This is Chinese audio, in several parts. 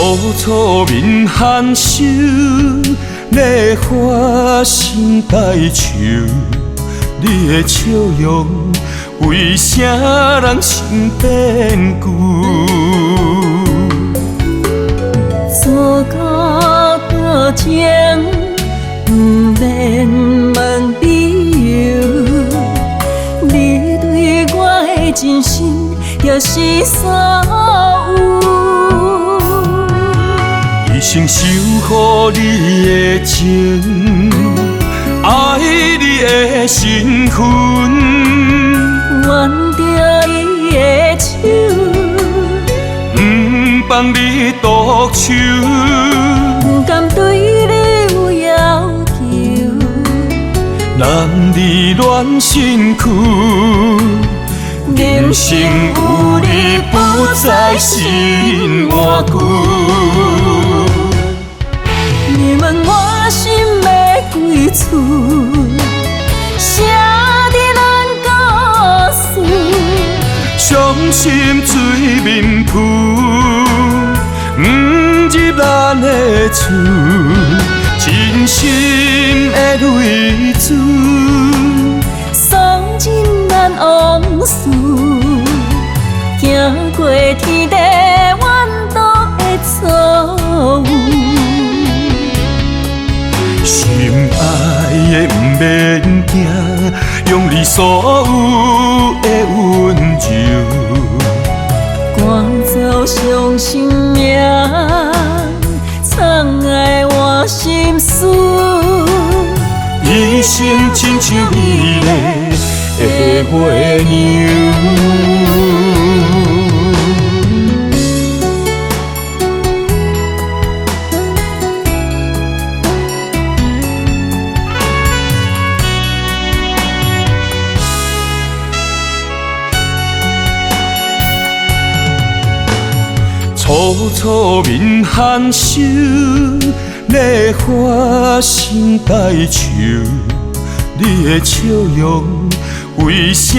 楚楚面含羞，要发心代求。你的笑容，为啥人心变旧？错过多情，不免问理由。你对我的真心，就是所有。一生守护你的情，爱你的身份，挽着伊的手，不放你独守，不甘对你有要求。男儿恋身躯，人生有你不再心换旧。你问我心要归厝，写伫咱故事。伤心水面浮，不入咱的厝，真心的泪珠，送进咱往事。行过天地怨毒的错误，心爱的不免惊，用你所有的温柔，赶走伤心命，藏爱我心事。一生亲像美丽的月娘。楚楚面含羞，要发心代求。你的笑容，为啥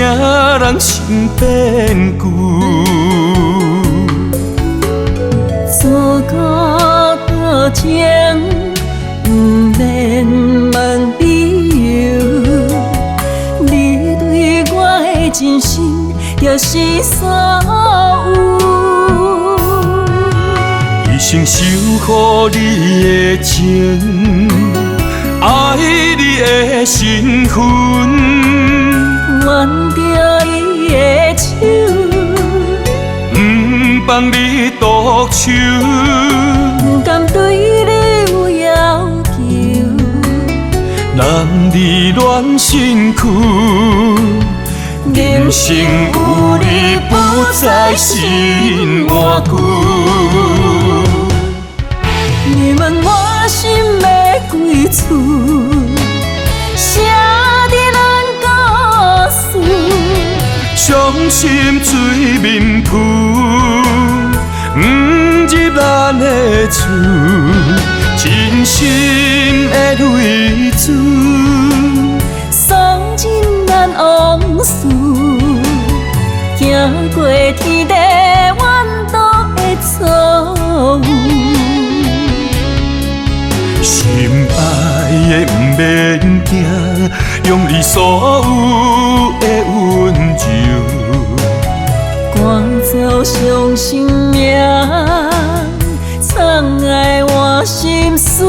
人心变旧？错过多情，不免问理由。你对我的真心，就是所有。一生守护你的情，爱你的身份，挽着伊的手，不放你独守，不甘对你有要求。男儿恋身躯，人生有你不再心换旧。你问我心要归厝，写伫咱故事。伤心水面浮，不入咱的厝，真心的泪珠，送进咱往事。行过天地怨毒的错误，心爱的不免惊，用你所有的温柔，赶走伤心命，藏爱我心事。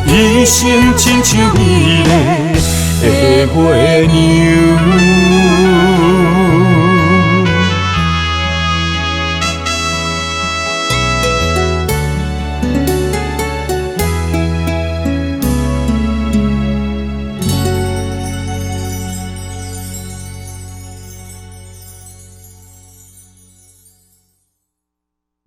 一生亲像美丽的月娘。